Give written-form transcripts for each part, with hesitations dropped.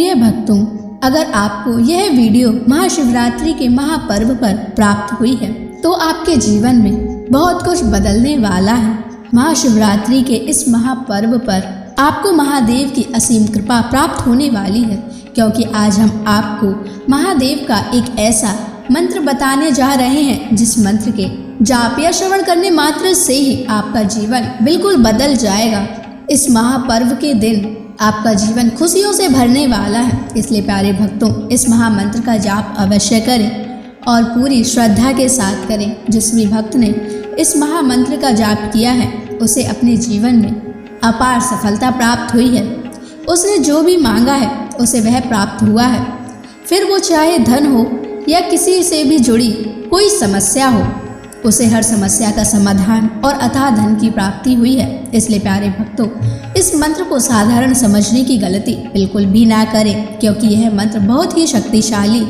प्रिय भक्तों, अगर आपको यह वीडियो महाशिवरात्रि के महापर्व पर प्राप्त हुई है तो आपके जीवन में बहुत कुछ बदलने वाला है। महाशिवरात्रि के इस महापर्व पर आपको महादेव की असीम कृपा प्राप्त होने वाली है, क्योंकि आज हम आपको महादेव का एक ऐसा मंत्र बताने जा रहे हैं जिस मंत्र के जाप या श्रवण करने मात्र से ही आपका जीवन बिल्कुल बदल जाएगा। इस महापर्व के दिन आपका जीवन खुशियों से भरने वाला है, इसलिए प्यारे भक्तों, इस महामंत्र का जाप अवश्य करें और पूरी श्रद्धा के साथ करें। जिस भी भक्त ने इस महामंत्र का जाप किया है उसे अपने जीवन में अपार सफलता प्राप्त हुई है। उसने जो भी मांगा है उसे वह प्राप्त हुआ है, फिर वो चाहे धन हो या किसी से भी जुड़ी कोई समस्या हो, उसे हर समस्या का समाधान और अथाह धन की प्राप्ति हुई है। इसलिए प्यारे भक्तों, इस मंत्र को साधारण समझने की गलती बिल्कुल भी ना करें, क्योंकि यह मंत्र बहुत ही शक्तिशाली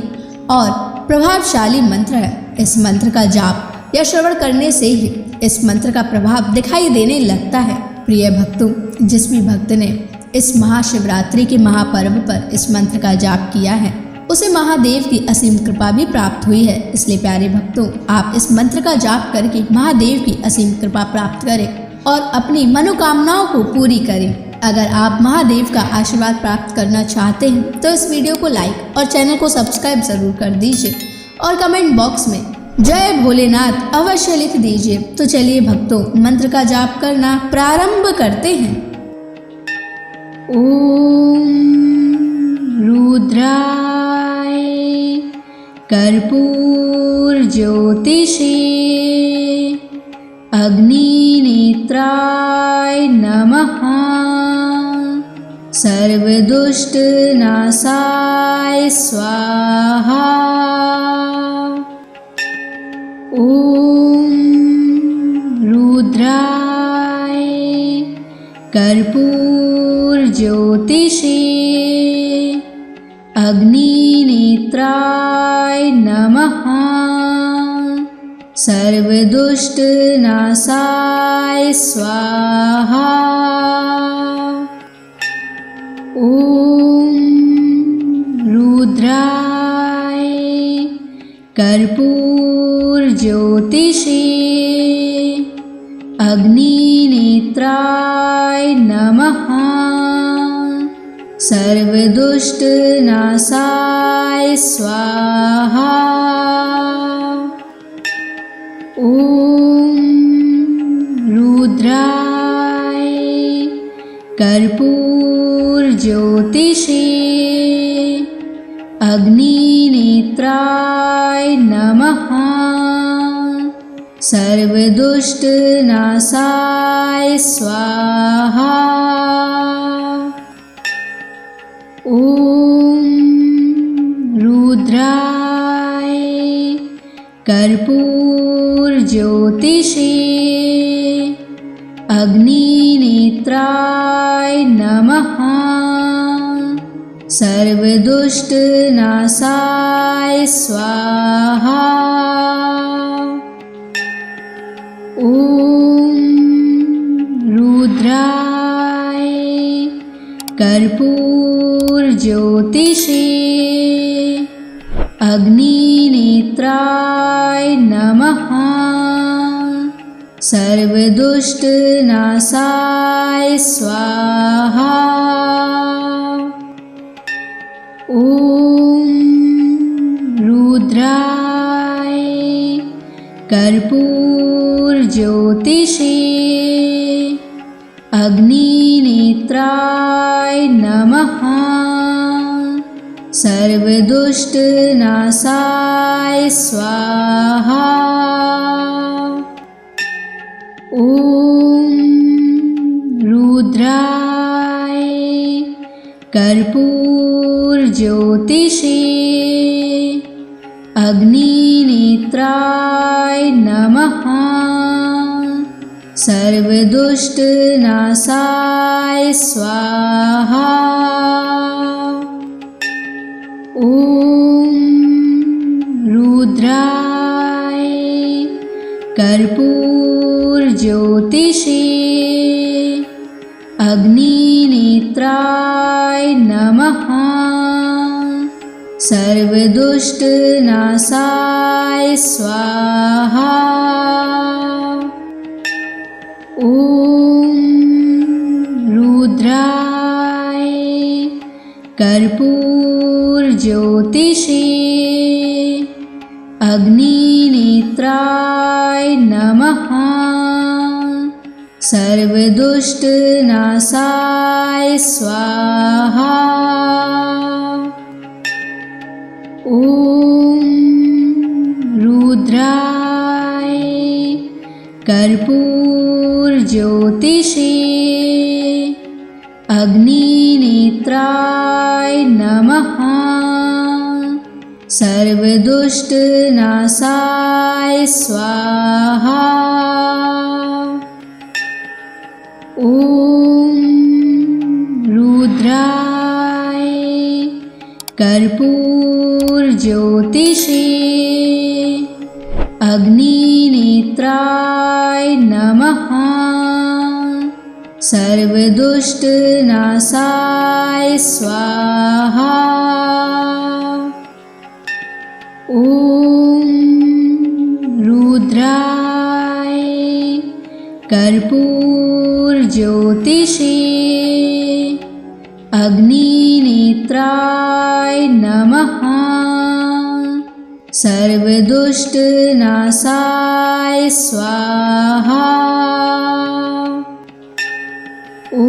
और प्रभावशाली मंत्र है। इस मंत्र का जाप या श्रवण करने से ही इस मंत्र का प्रभाव दिखाई देने लगता है। प्रिय भक्तों, जिस भी भक्त ने इस महाशिवरात्रि के महापर्व पर इस मंत्र का जाप किया है उसे महादेव की असीम कृपा भी प्राप्त हुई है। इसलिए प्यारे भक्तों, आप इस मंत्र का जाप करके महादेव की असीम कृपा प्राप्त करें और अपनी मनोकामनाओं को पूरी करें। अगर आप महादेव का आशीर्वाद प्राप्त करना चाहते हैं तो इस वीडियो को लाइक और चैनल को सब्सक्राइब जरूर कर दीजिए और कमेंट बॉक्स में जय भोलेनाथ अवश्य लिख दीजिए। तो चलिए भक्तों, मंत्र का जाप करना प्रारंभ करते हैं। ओम रुद्राय कर्पूर ज्योतिषे अग्निनेत्राय नमः। सर्वदुष्ट नाशाय स्वाहा। ओम रुद्राय कर्पूर ज्योतिषे अग्निनेत्राय नमः। सर्वदुष्ट नाशाय स्वाहा। ओम रुद्राय कर्पूर ज्योतिषे अग्निनेत्राय नमः। सर्वदुष्ट नाशाय स्वाहा। ओम रुद्राय कर्पूर ज्योतिषे अग्निनेत्राय नमः। सर्वदुष्ट नाशाय स्वाहा। ओम रुद्राय कर्पूर ज्योतिषे अग्निनेत्राय नमः। सर्वदुष्ट नाशाय स्वाहा। ओम रुद्राय कर्पूर ज्योतिषे अग्निनेत्राय नमः। सर्वदुष्ट नाशाय स्वाहा। ओम रुद्राय कर्पूर ज्योतिषे अग्निनेत्राय नमः। सर्वदुष्ट नाशाय स्वाहा। ओम रुद्राय कर्पूर ज्योतिषे अग्निनेत्राय नमः। सर्वदुष्ट नाशाय स्वाहा। ओम रुद्राय कर्पूर ज्योतिषे अग्निनेत्राय नमः। सर्वदुष्टनाशाय स्वाहा। ॐ रुद्राय कर्पूरज्योतिषे अग्निनेत्राय नमः। सर्वदुष्टनाशाय स्वाहा। ॐ रुद्राय कर्पूरज्योतिषे अग्निनेत्राय नमः। सर्वदुष्टनाशाय स्वाहा। ॐ रुद्राय कर्पूरज्योतिषे अग्निनेत्राय नमः। सर्वदुष्टनाशाय स्वाहा। ॐ रुद्राय कर्पूरज्योतिषे अग्निनेत्राय नमः। सर्वदुष्टनाशाय स्वाहा। ॐ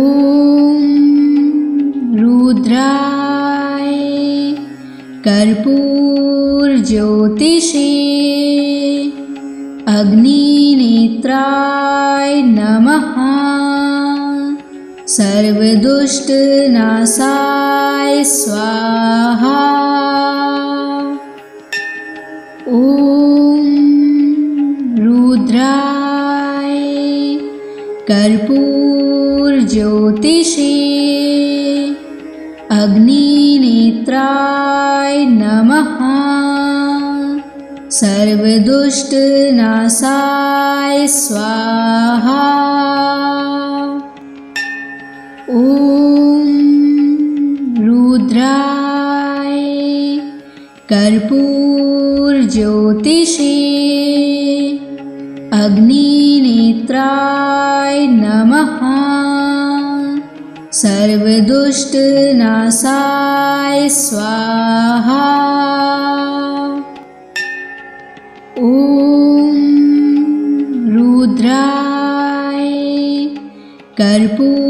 रुद्राय कर्पूरज्योतिषे अग्निनेत्राय नमः। सर्वदुष्टनाशाय स्वाहा। ॐ रुद्राय कर्पूरज्योतिषे अग्निनेत्राय नमः। सर्वदुष्टनाशाय स्वाहा। ॐ रुद्राय कर्पूरज्योतिषे अग्निनेत्राय नमः। सर्वदुष्टनाशाय स्वाहा। ॐ रुद्राय कर्पूरज्योतिषे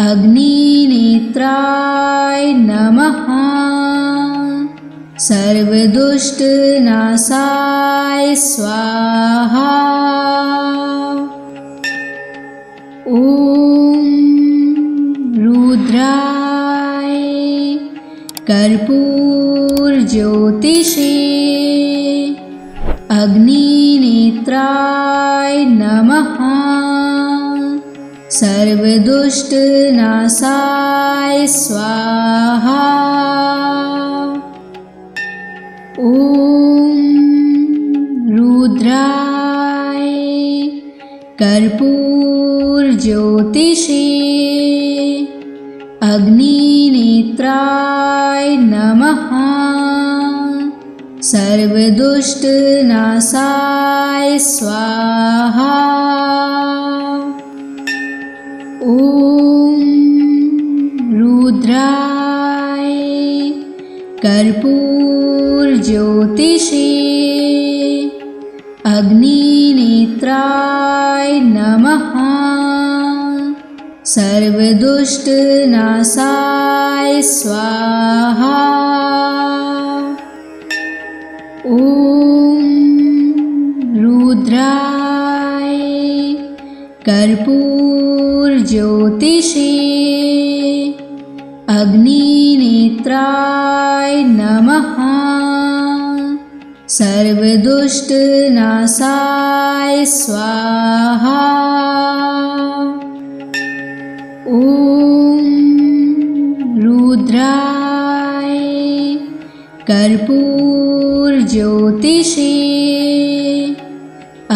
अग्निनेत्राय नमः। सर्वदुष्टनाशाय स्वाहा। ॐ रुद्राय कर्पूरज्योतिषे अग्निनेत्राय नमः। सर्वदुष्टनाशाय स्वाहा। ॐ रुद्राय कर्पूरज्योतिषे अग्निनेत्राय नमः। सर्वदुष्टनाशाय स्वाहा। ॐ रुद्राय कर्पूरज्योतिषे अग्निनेत्राय नमः। सर्वदुष्टनाशाय स्वाहा। ॐ रुद्राय कर्पूरज्योतिषे अग्निनेत्राय नमः। सर्वदुष्टनाशाय स्वाहा। ॐ रुद्राय कर्पूरज्योतिषे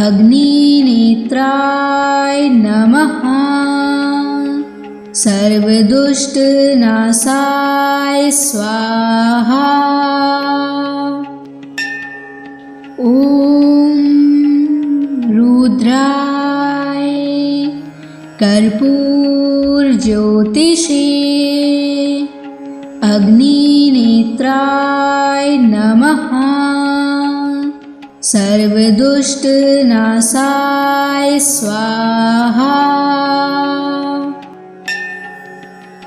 अग्निनेत्राय नमः। सर्वदुष्टनाशाय स्वाहा। ॐ रुद्राय कर्पूरज्योतिषे अग्निनेत्राय नमः। सर्वदुष्टनाशाय स्वाहा।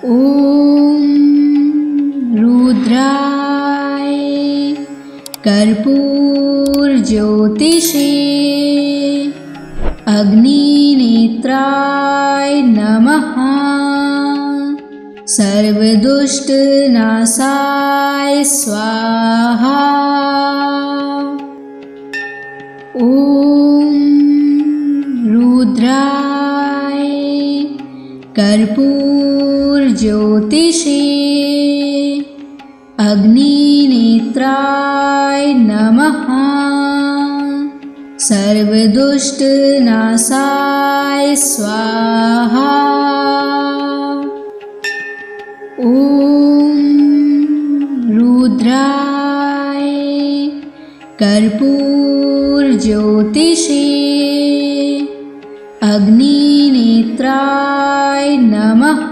ॐ रुद्राय कर्पूरज्योतिषे अग्निनेत्राय नमः। सर्वदुष्टनाशाय स्वाहा। ॐ रुद्राय कर्पूरज्योतिषे अग्निनेत्राय नमः। सर्वदुष्टनाशाय स्वाहा। ॐ रुद्राय कर्पूरज्योतिषे अग्निनेत्राय नमः।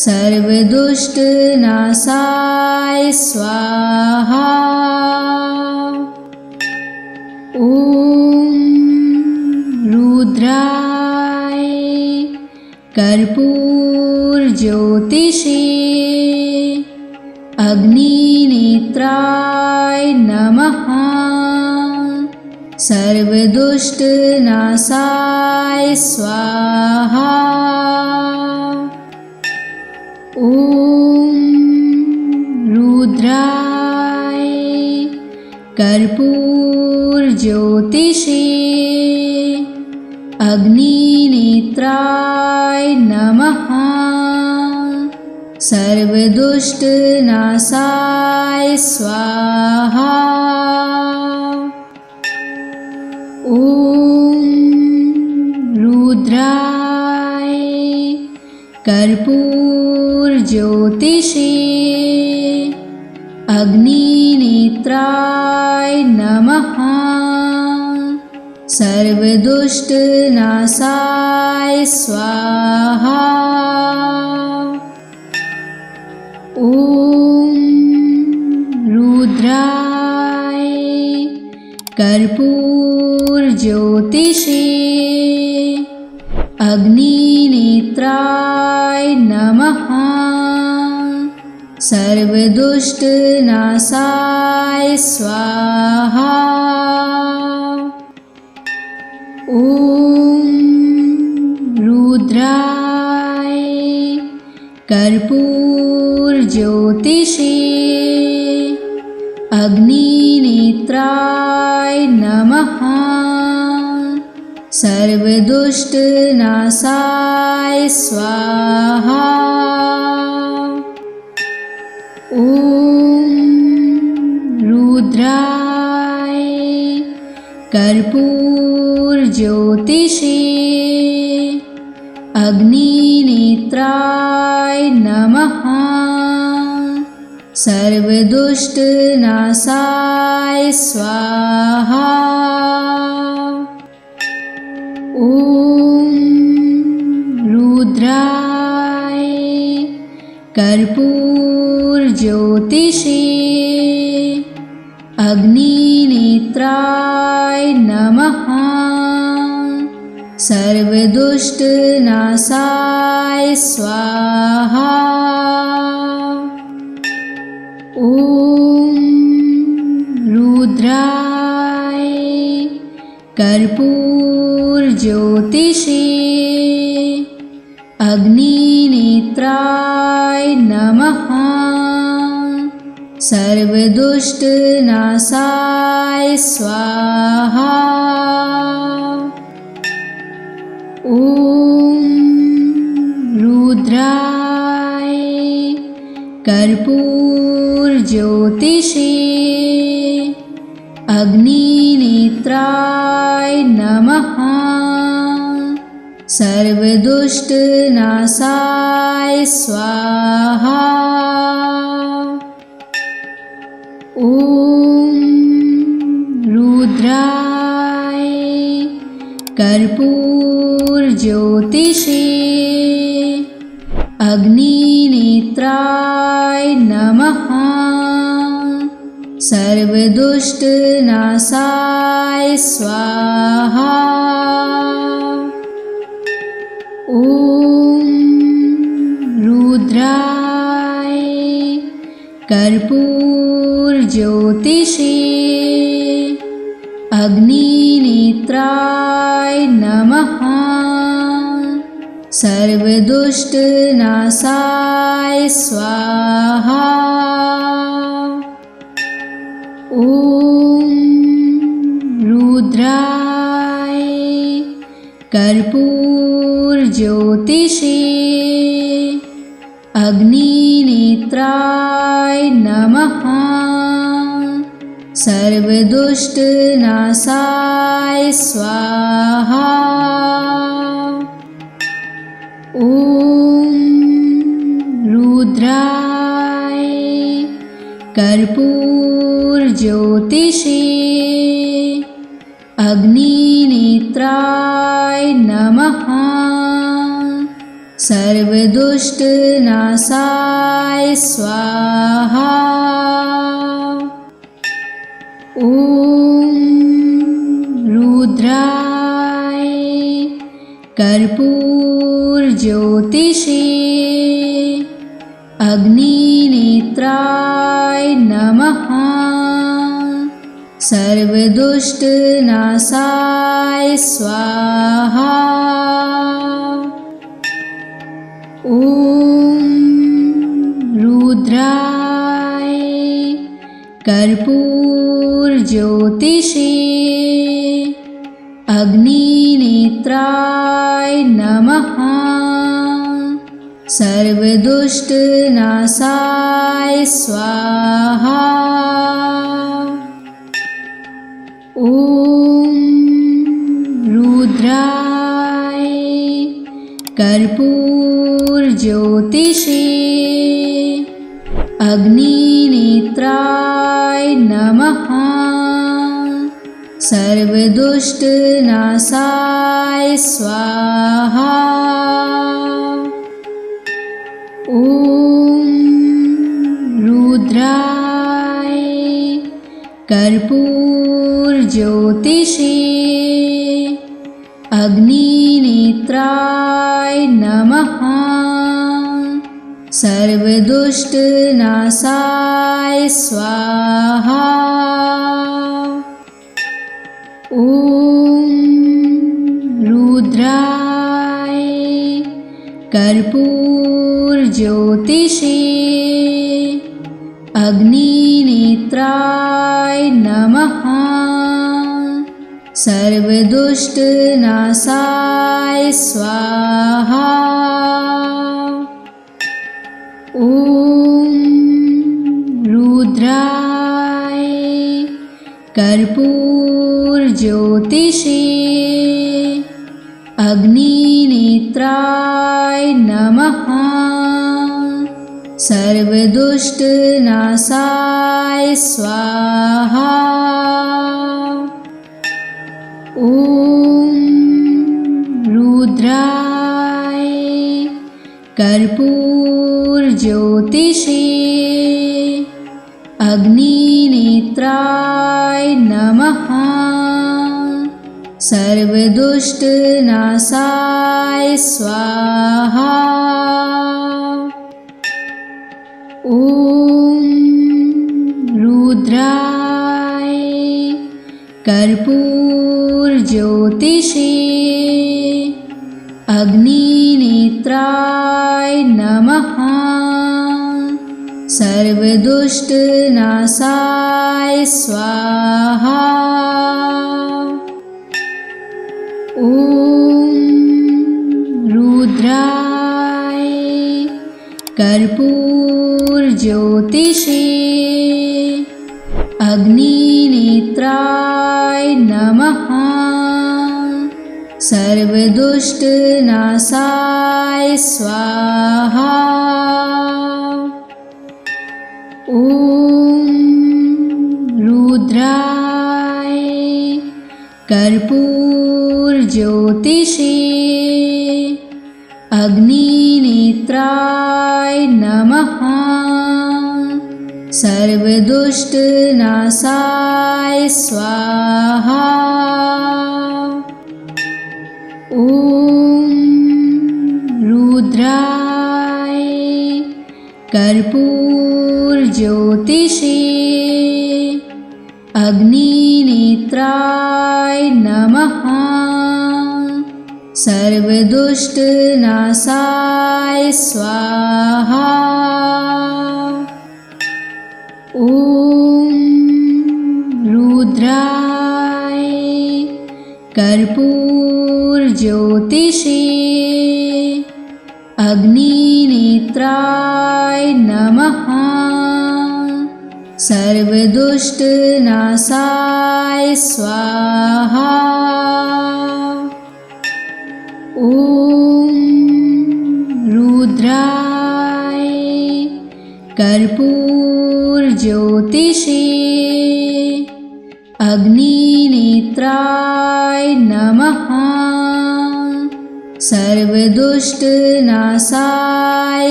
सर्वदुष्टनाशाय स्वाहा। ॐ रुद्राय कर्पूरज्योतिषे अग्निनेत्राय नमः। सर्वदुष्टनाशाय स्वाहा। ॐ रुद्राय कर्पूरज्योतिषे अग्निनेत्राय नमः। सर्वदुष्टनाशाय स्वाहा। ॐ रुद्राय कर्पूरज्योतिषे अग्निनेत्राय नमः। सर्वदुष्टनाशाय स्वाहा। ॐ रुद्राय कर्पूरज्योतिषे अग्निनेत्राय नमः। सर्वदुष्टनाशाय स्वाहा। ॐ रुद्राय कर्पूरज्योतिषे अग्निनेत्राय नमः। सर्वदुष्टनाशाय स्वाहा। ॐ रुद्राय कर्पूरज्योतिषे अग्निनेत्राय नमः। सर्वदुष्टनाशाय स्वाहा। ॐ रुद्राय कर्पूरज्योतिषे अग्निनेत्राय नमः। सर्वदुष्टनाशाय स्वाहा। ॐ रुद्राय कर्पूरज्योतिषे अग्निनेत्राय नमः। सर्वदुष्टनाशाय स्वाहा। ॐ रुद्राय कर्पूरज्योतिषे अग्निनेत्राय नमः। सर्वदुष्टनाशाय स्वाहा। ॐ रुद्राय कर्पूरज्योतिषे अग्निनेत्राय नमः। सर्वदुष्टनाशाय स्वाहा। ॐ रुद्राय कर्पूरज्योतिषे अग्निनेत्राय नमः। सर्वदुष्टनाशाय स्वाहा। ॐ रुद्राय कर्पूरज्योतिषे अग्निनेत्राय नमः। सर्वदुष्टनाशाय स्वाहा। ॐ रुद्राय कर्पूरज्योतिषे अग्निनेत्राय नमः। सर्वदुष्टनाशाय स्वाहा। ॐ रुद्राय कर्पूरज्योतिषे अग्निनेत्राय नमः। सर्वदुष्टनाशाय स्वाहा। ॐ रुद्राय कर्पूरज्योतिषे अग्निनेत्राय नमः। सर्वदुष्टनाशाय स्वाहा। ॐ रुद्राय कर्पूरज्योतिषे अग्निनेत्राय नमः। सर्वदुष्टनाशाय स्वाहा। ॐ रुद्राय कर्पूरज्योतिषे अग्निनेत्राय नमः। सर्वदुष्टनाशाय स्वाहा। ॐ रुद्राय कर्पूरज्योतिषे अग्निनेत्राय नमः। सर्वदुष्टनाशाय स्वाहा। ॐ रुद्राय कर्पूरज्योतिषे अग्निनेत्राय नमः। सर्वदुष्टनाशाय स्वाहा। ॐ रुद्राय कर्पूरज्योतिषे अग्निनेत्राय नमः। सर्वदुष्टनाशाय स्वाहा। ॐ रुद्राय कर्पूरज्योतिषे अग्निनेत्राय नमः। सर्वदुष्टनाशाय स्वाहा। ॐ रुद्राय कर्पूरज्योतिषे अग्निनेत्राय नमः। सर्वदुष्टनाशाय स्वाहा। ॐ रुद्राय कर्पूरज्योतिषे अग्निनेत्राय नमः। सर्वदुष्टनाशाय स्वाहा। ॐ रुद्राय कर्पूरज्योतिषे अग्निनेत्राय नमः। सर्वदुष्टनाशाय स्वाहा। ॐ रुद्राय कर्पूरज्योतिषे अग्निनेत्राय नमः। सर्वदुष्टनाशाय स्वाहा। ॐ रुद्राय कर्पूरज्योतिषे अग्निनेत्राय नमः। सर्वदुष्टनाशाय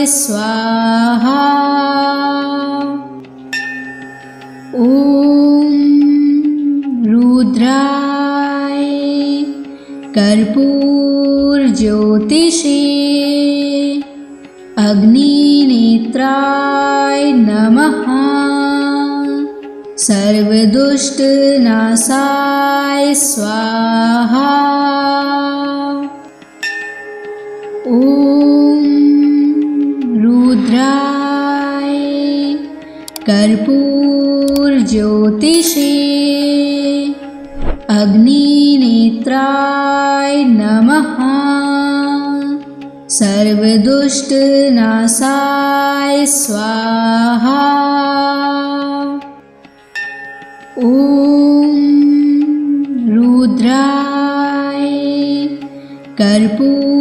स्वाहा। ॐ रुद्राय कर्पूरज्योतिषे अग्निनेत्राय नमः। सर्वदुष्टनाशाय स्वाहा। ॐ रुद्राय कर्पूरज्योतिषे अग्निनेत्राय नमः। सर्वदुष्टनाशाय स्वाहा। ॐ रुद्राय कर्पूरज्योतिषे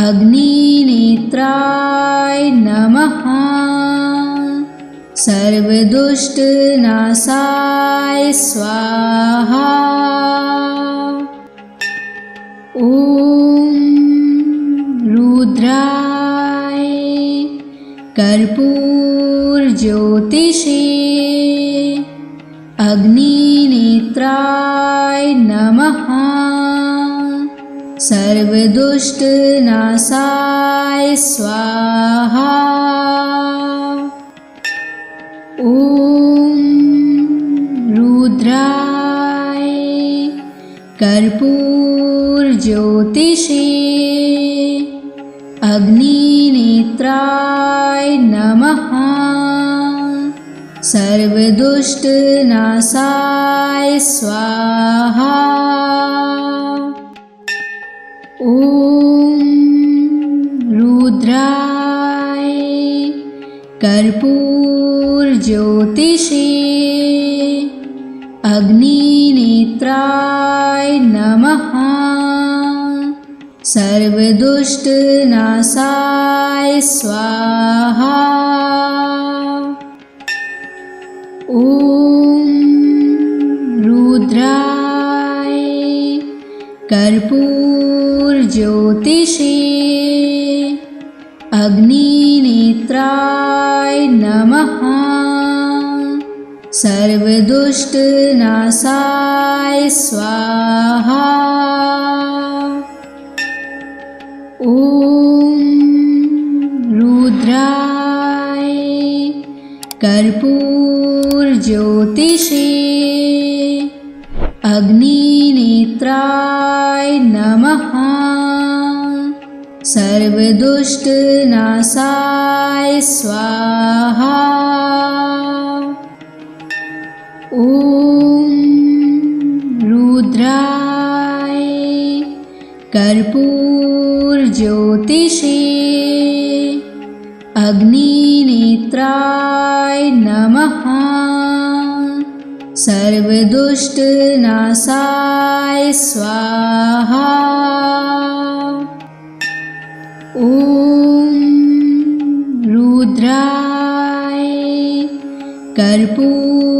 अग्निनेत्राय नमः। सर्वदुष्टनाशाय स्वाहा। ॐ रुद्राय कर्पूरज्योतिषे अग्निनेत्राय नमः। सर्वदुष्टनाशाय स्वाहा। ॐ रुद्राय कर्पूरज्योतिषे अग्निनेत्राय नमः। सर्वदुष्टनाशाय स्वाहा। ॐ रुद्राय कर्पूरज्योतिषे अग्निनेत्राय नमः। सर्वदुष्टनाशाय स्वाहा। ॐ रुद्राय कर्पूरज्योतिषे अग्निनेत्राय नमः। सर्वदुष्टनाशाय स्वाहा। ॐ रुद्राय कर्पूरज्योतिषे अग्निनेत्राय नमः। सर्वदुष्टनाशाय स्वाहा। ॐ रुद्राय कर्पूरज्योतिषे अग्निनेत्राय नमः। सर्वदुष्टनाशाय स्वाहा। ॐ रुद्राय कर्पूरज्योतिषे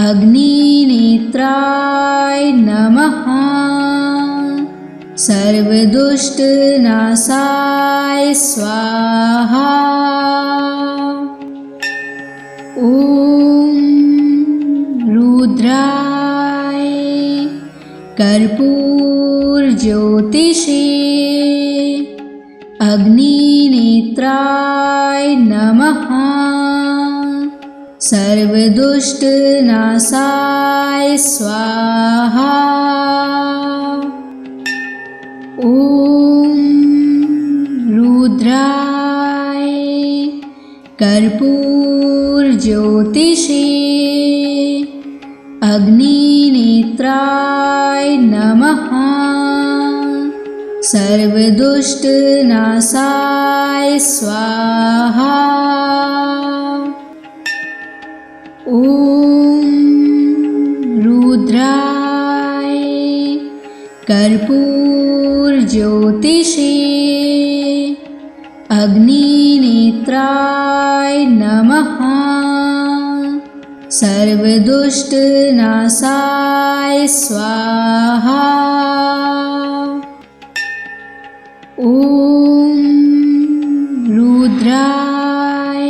अग्निनेत्राय नमः। सर्वदुष्टनाशाय स्वाहा। ॐ रुद्राय कर्पूरज्योतिषे अग्निनेत्राय नमः। सर्वदुष्टनाशाय स्वाहा। ॐ रुद्राय कर्पूरज्योतिषे अग्निनेत्राय नमः। सर्वदुष्टनाशाय स्वाहा। ॐ रुद्राय कर्पूरज्योतिषे अग्निनेत्राय नमः। सर्वदुष्टनाशाय स्वाहा। ॐ रुद्राय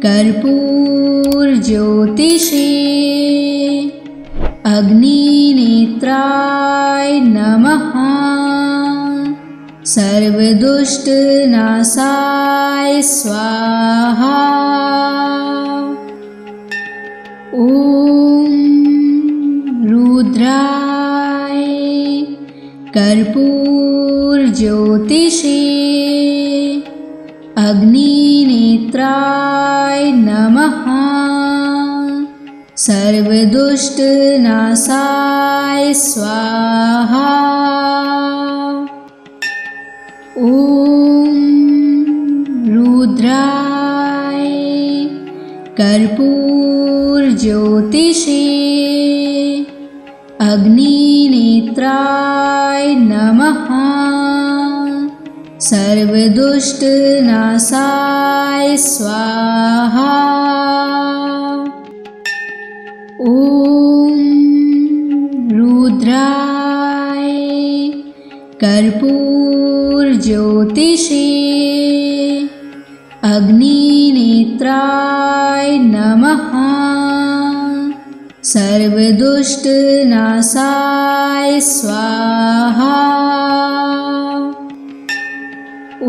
कर्पूरज्योतिषे अग्निनेत्राय नमः। सर्वदुष्टनाशाय स्वाहा। ॐ रुद्राय कर्पूरज्योतिषे अग्निनेत्राय नमः। सर्वदुष्टनाशाय स्वाहा। ॐ रुद्राय कर्पूरज्योतिषे अग्निनेत्राय नमः। सर्वदुष्टनाशाय स्वाहा। ॐ रुद्राय कर्पूरज्योतिषे अग्निनेत्राय नमः। सर्वदुष्टनाशाय स्वाहा। ॐ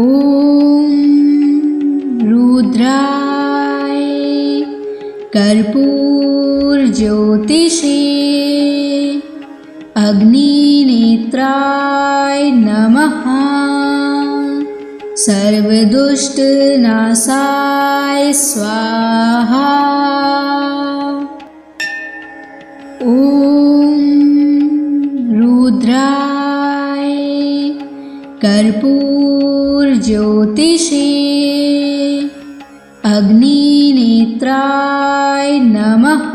रुद्राय कर्पूरज्योतिषे अग्निनेत्राय नमः। सर्वदुष्टनाशाय स्वाहा। ॐ रुद्राय कर्पूरज्योतिषे अग्निनेत्राय नमः।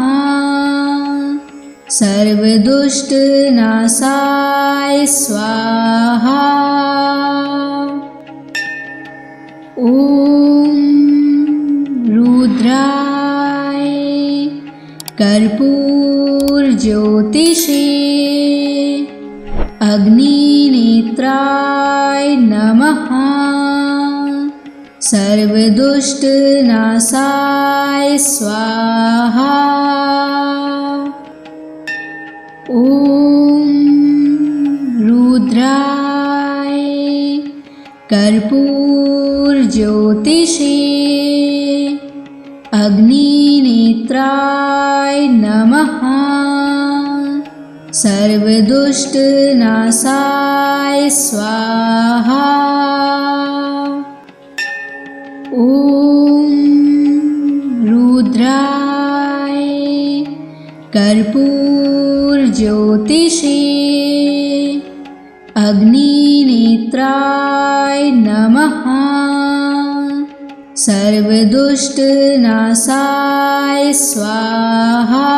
सर्वदुष्टनाशाय स्वाहा। ॐ रुद्राय कर्पूरज्योतिषे अग्निनेत्राय नमः। सर्वदुष्टनाशाय स्वाहा। ॐ रुद्राय कर्पूरज्योतिषे अग्निनेत्राय नमः। सर्वदुष्टनाशाय स्वाहा। ॐ रुद्राय कर्पूरज्योतिषे अग्निनेत्राय नमः। सर्वदुष्टनाशाय स्वाहा।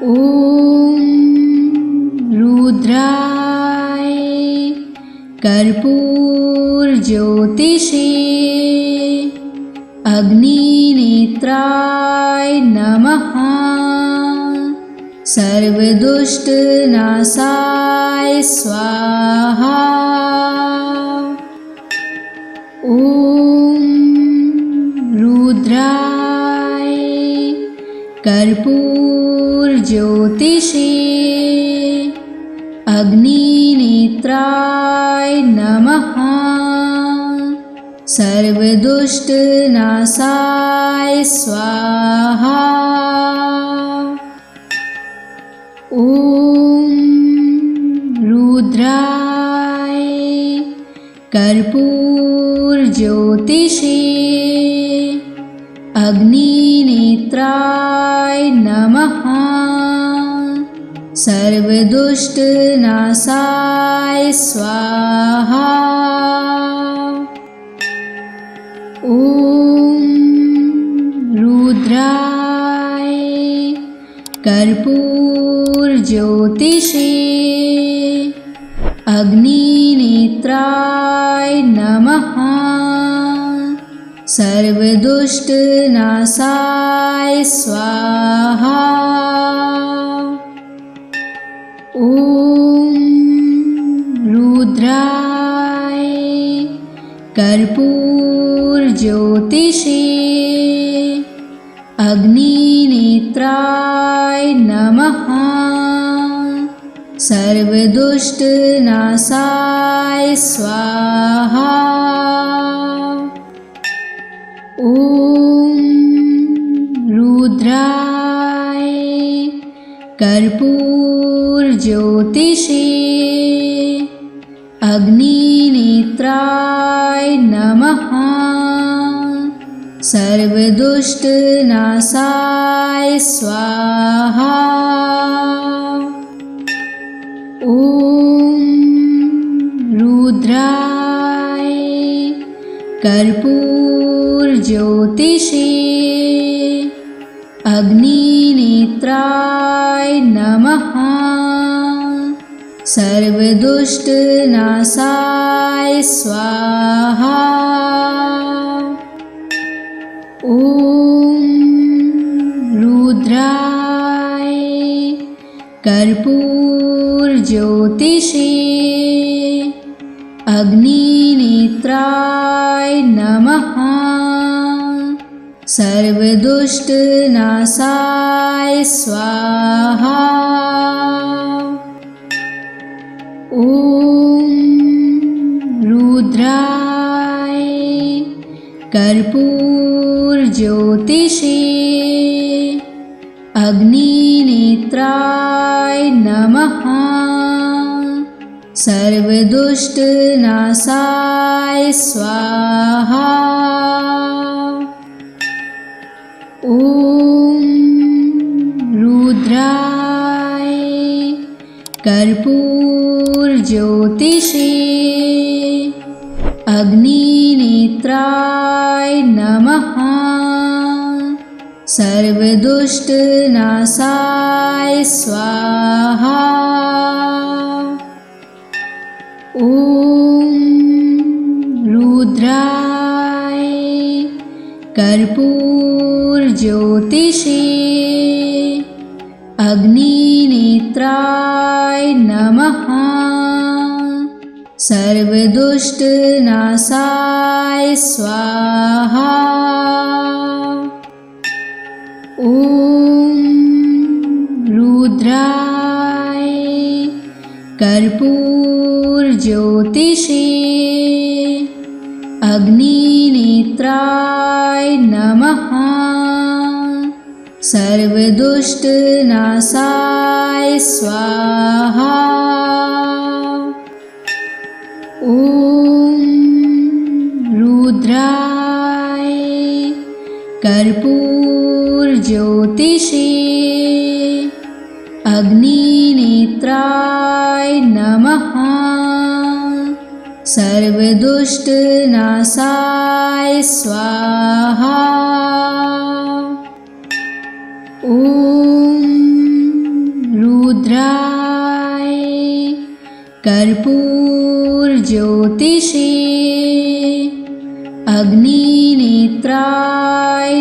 ॐ रुद्राय कर्पूरज्योतिषे अग्निनेत्राय नमः। सर्वदुष्टनाशाय स्वाहा। ॐ रुद्राय कर्पूरज्योतिषे अग्निनेत्राय नमः। सर्वदुष्टनाशाय स्वाहा। ॐ रुद्राय कर्पूरज्योतिषे अग्निनेत्राय नमः। सर्वदुष्टनाशाय स्वाहा। ॐ रुद्राय कर्पूरज्योतिषे अग्निनेत्राय नमः। सर्वदुष्टनाशाय स्वाहा। ॐ रुद्राय कर्पूरज्योतिषे अग्निनेत्राय नमः। सर्वदुष्टनाशाय स्वाहा। ॐ रुद्राय कर्पूरज्योतिषे अग्निनेत्राय नमः। सर्वदुष्टनाशाय स्वाहा। ॐ रुद्राय कर्पूरज्योतिषे अग्निनेत्राय नमः। सर्वदुष्टनाशाय स्वाहा। ॐ रुद्राय कर्पूरज्योतिषे अग्निनेत्राय नमः। सर्वदुष्टनाशाय स्वाहा। ॐ रुद्राय कर्पूरज्योतिषे अग्निनेत्राय नमः। सर्वदुष्टनाशाय स्वाहा। ॐ रुद्राय कर्पूरज्योतिषे अग्निनेत्राय नमः। सर्वदुष्टनाशाय स्वाहा। ॐ रुद्राय कर्पूरज्योतिषे अग्निनेत्राय नमः। सर्वदुष्टनाशाय स्वाहा। ॐ रुद्राय कर्पूरज्योतिषे अग्निनेत्राय नमः। सर्वदुष्टनाशाय स्वाहा। ॐ रुद्राय कर्पूरज्योतिषे अग्निनेत्राय नमः। सर्वदुष्टनाशाय स्वाहा। ॐ रुद्राय कर्पूरज्योतिषे अग्निनेत्राय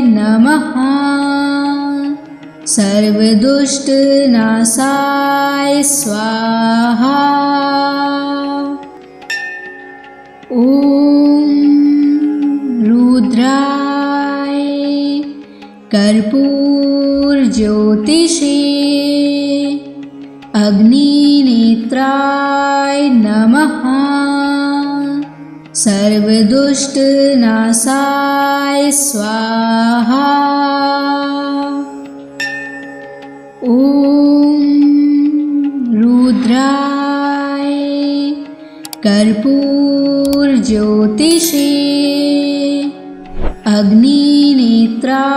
नमः। सर्वदुष्टनाशाय स्वाहा। ॐ रुद्राय कर्पूरज्योतिषे अग्निनेत्राय नमः। सर्वदुष्टनाशाय स्वाहा। ॐ रुद्राय कर्पूरज्योतिषे अग्निनेत्राय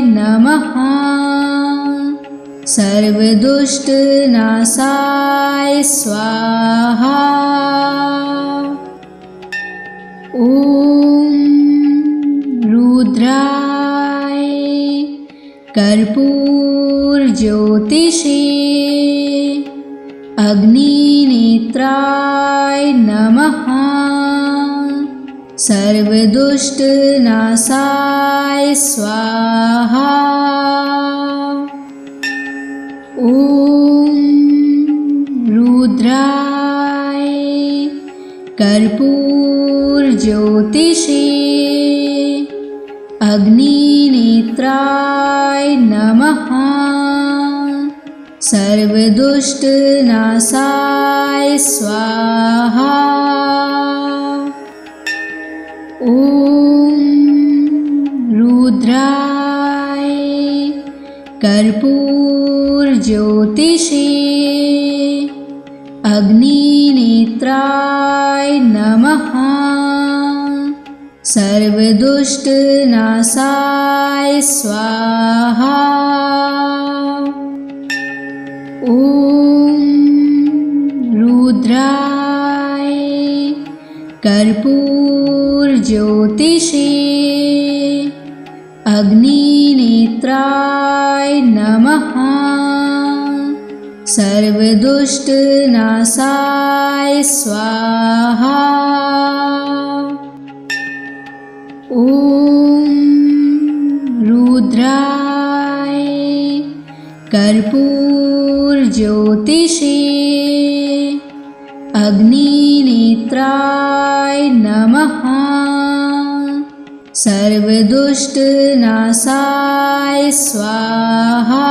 नमः। सर्वदुष्टनाशाय स्वाहा। ॐ रुद्राय कर्पूरज्योतिषे अग्निनेत्राय नमः। सर्वदुष्टनाशाय स्वाहा। ॐ रुद्राय कर्पूरज्योतिषे अग्निनेत्राय नमः। सर्वदुष्टनाशाय स्वाहा। ॐ रुद्राय कर्पूरज्योतिषे अग्निनेत्राय नमः। सर्वदुष्टनाशाय स्वाहा। ॐ रुद्राय कर्पूरज्योतिषे अग्निनेत्राय नमः। सर्वदुष्टनाशाय स्वाहा। ॐ रुद्राय कर्पूरज्योतिषे अग्निनेत्राय नमः। सर्वदुष्टनाशाय स्वाहा।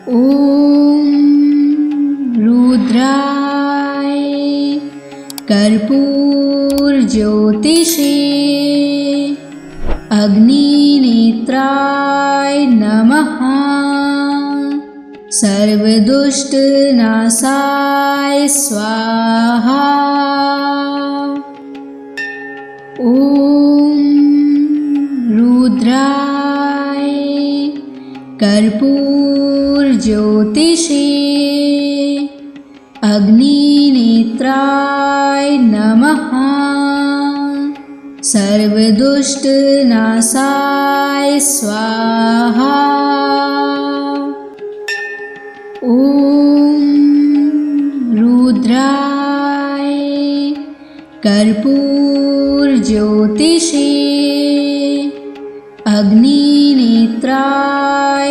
ॐ रुद्राय कर्पूरज्योतिषे अग्निनेत्राय नमः। सर्वदुष्टनाशाय स्वाहा। ॐ रुद्राय कर्पूरज्योतिषे अग्निनेत्राय नमः। सर्वदुष्टनाशाय स्वाहा। ॐ रुद्राय कर्पूरज्योतिषे अग्निनेत्राय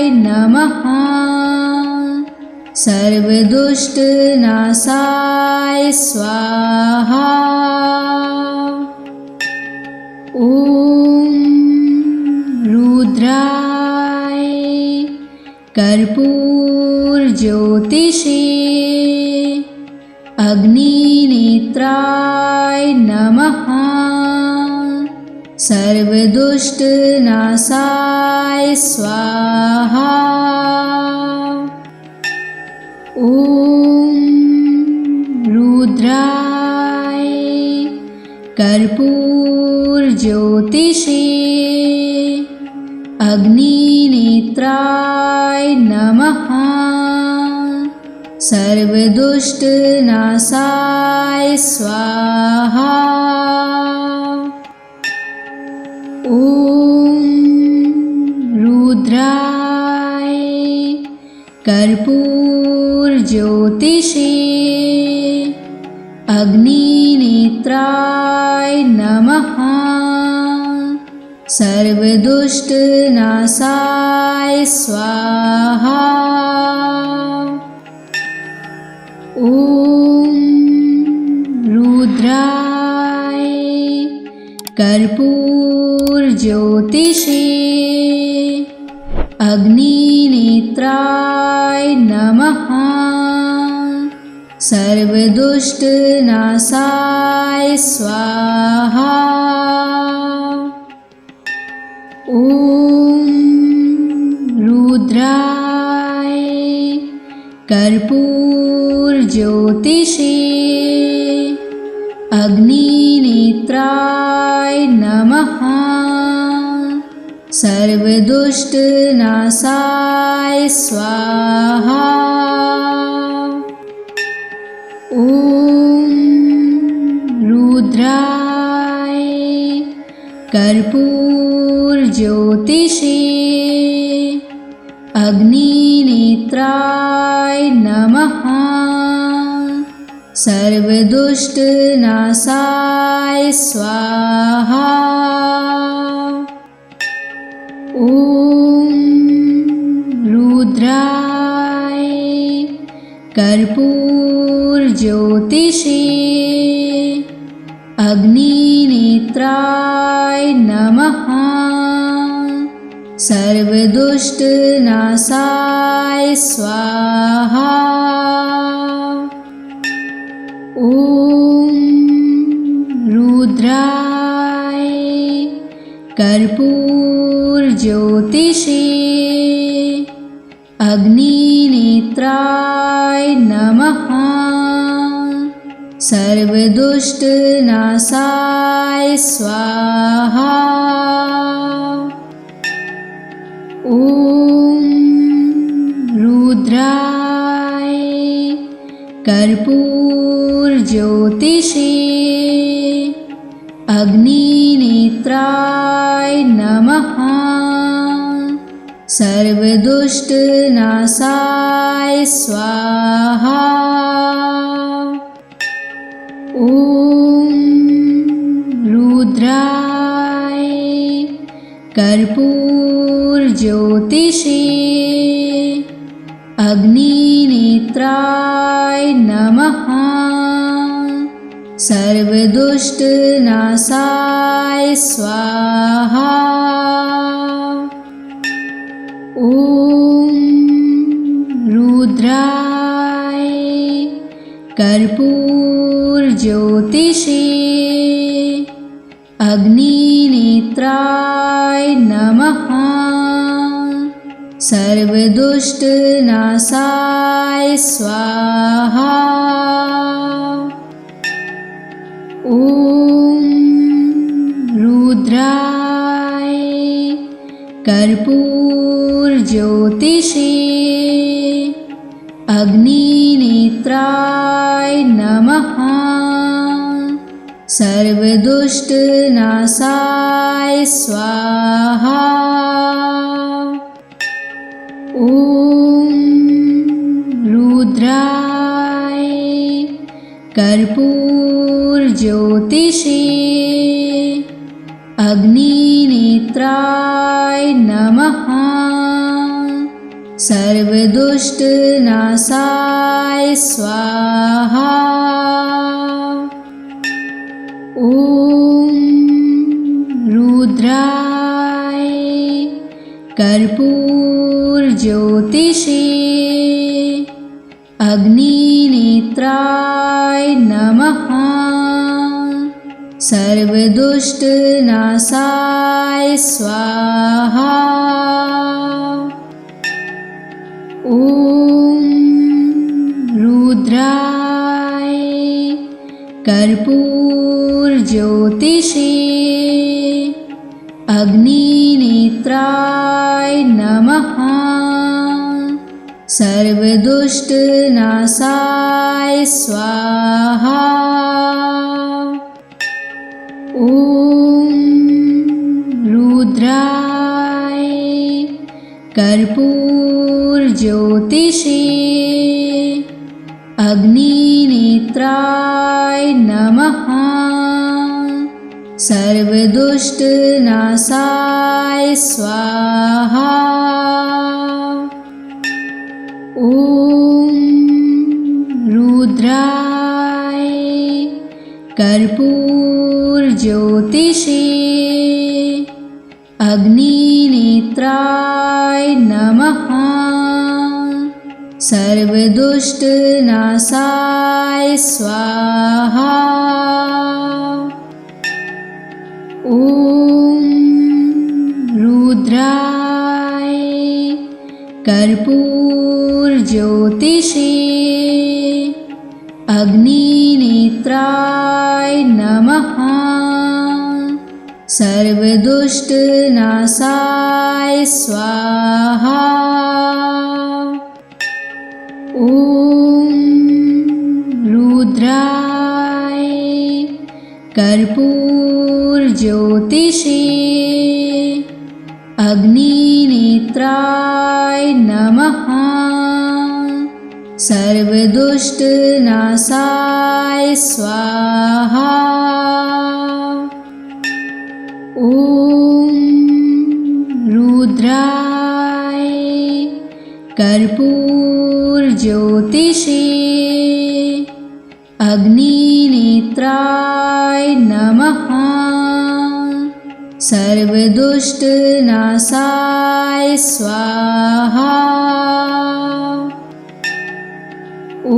नमः। सर्वदुष्टनाशाय स्वाहा। ॐ रुद्राय कर्पूरज्योतिषे अग्निनेत्राय नमः। सर्वदुष्टनाशाय स्वाहा। ॐ रुद्राय कर्पूरज्योतिषे अग्निनेत्राय नमः। सर्वदुष्टनाशाय स्वाहा। ॐ रुद्राय कर्पूरज्योतिषे अग्निनेत्राय नमः। सर्वदुष्टनाशाय स्वाहा। ॐ रुद्राय कर्पूरज्योतिषे अग्निनेत्राय नमः। सर्वदुष्टनाशाय स्वाहा। ॐ रुद्राय कर्पूरज्योतिषे अग्निनेत्राय नमः। सर्वदुष्टनाशाय स्वाहा। ॐ रुद्राय कर्पूरज्योतिषे अग्निनेत्राय नमः। सर्वदुष्टनाशाय स्वाहा। ॐ रुद्राय कर्पूरज्योतिषे अग्निनेत्राय नमः। सर्वदुष्टनाशाय स्वाहा। ॐ रुद्राय कर्पूरज्योतिषे अग्निनेत्राय नमः। सर्वदुष्टनाशाय स्वाहा। ॐ रुद्राय कर्पूरज्योतिषे अग्निनेत्राय नमः। सर्वदुष्टनाशाय स्वाहा। ॐ रुद्राय कर्पूरज्योतिषे अग्निनेत्राय नमः। सर्वदुष्टनाशाय स्वाहा। ॐ रुद्राय कर्पूरज्योतिषे अग्निनेत्राय नमः। सर्वदुष्टनाशाय स्वाहा। ॐ रुद्राय कर्पूरज्योतिषे अग्निनेत्राय नमः। सर्वदुष्टनाशाय स्वाहा। ॐ रुद्राय कर्पूरज्योतिषे अग्निनेत्राय नमः। सर्वदुष्टनाशाय स्वाहा। ॐ रुद्राय कर्पूरज्योतिषे अग्निनेत्राय नमः। सर्वदुष्टनाशाय स्वाहा। ॐ रुद्राय कर्पूरज्योतिषे अग्निनेत्राय नमः। सर्वदुष्टनाशाय स्वाहा। ॐ रुद्राय कर्पूरज्योतिषे अग्निनेत्राय नमः। सर्वदुष्टनाशाय स्वाहा। ॐ रुद्राय कर्पूरज्योतिषे अग्निनेत्राय नमः। सर्वदुष्टनाशाय स्वाहा। ॐ रुद्राय कर्पूरज्योतिषे अग्निनेत्राय नमः। सर्वदुष्टनाशाय स्वाहा। ॐ रुद्राय कर्पूरज्योतिषे अग्निनेत्राय नमः। सर्वदुष्टनाशाय स्वाहा। ॐ रुद्राय कर्पूरज्योतिषे अग्निनेत्राय नमः। सर्वदुष्टनाशाय स्वाहा। ॐ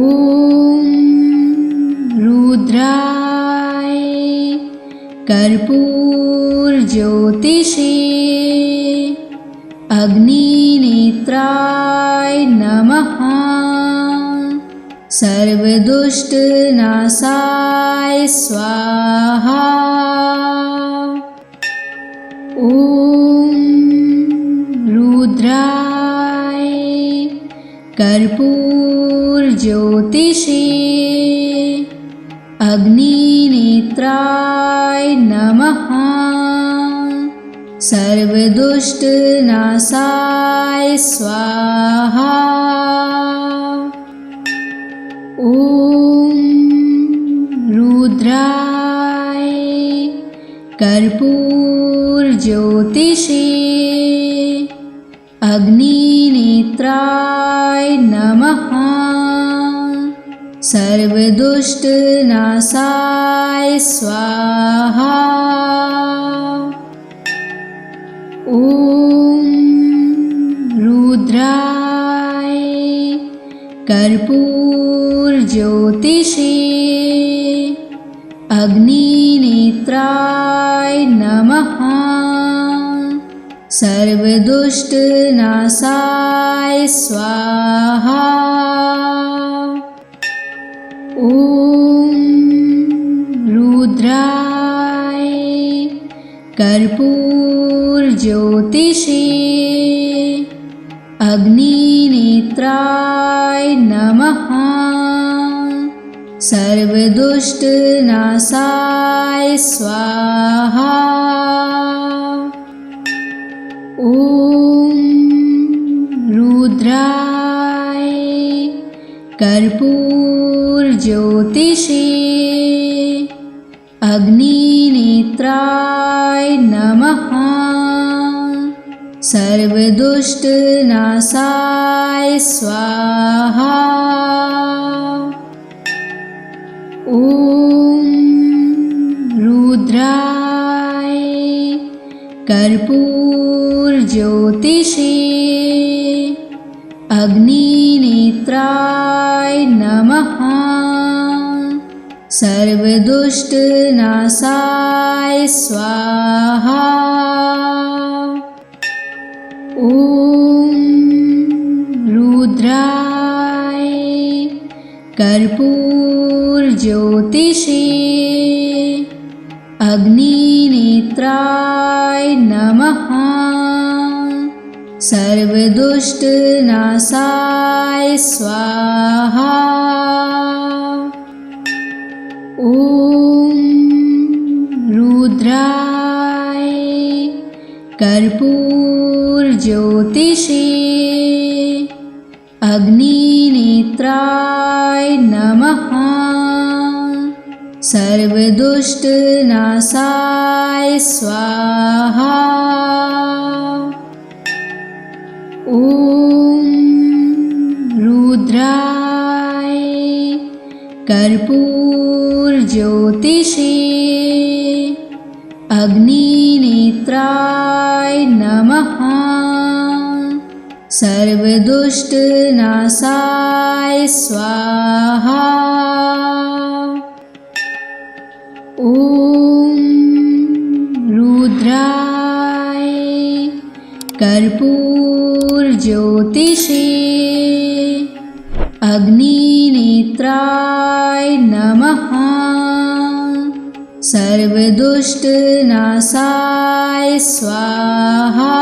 रुद्राय कर्पूरज्योतिषे अग्निनेत्राय नमः। सर्वदुष्टनाशाय स्वाहा। ॐ रुद्राय कर्पूरज्योतिषे अग्निनेत्राय नमः। सर्वदुष्टनाशाय स्वाहा। ॐ रुद्राय कर्पूरज्योतिषे अग्निनेत्राय नमः। सर्वदुष्टनाशाय स्वाहा। ॐ रुद्राय कर्पूरज्योतिषे अग्निनेत्राय नमः। सर्वदुष्टनाशाय स्वाहा। ॐ रुद्राय कर्पूरज्योतिषे अग्निनेत्राय नमः। सर्वदुष्टनाशाय स्वाहा। ॐ रुद्राय कर्पूरज्योतिषे अग्निनेत्राय नमः। सर्वदुष्टनाशाय स्वाहा। ॐ रुद्राय कर्पूरज्योतिषे अग्निनेत्राय नमः। सर्वदुष्टनाशाय स्वाहा। ॐ रुद्राय कर्पूरज्योतिषे अग्निनेत्राय नमः। सर्वदुष्टनाशाय स्वाहा। ॐ रुद्राय कर्पूरज्योतिषे अग्निनेत्राय नमः। सर्वदुष्टनाशाय स्वाहा। ॐ रुद्राय कर्पूरज्योतिषे अग्निनेत्राय नमः। सर्वदुष्टनाशाय स्वाहा। ॐ रुद्राय कर्पूरज्योतिषे अग्निनेत्राय नमः। सर्वदुष्टनाशाय स्वाहा।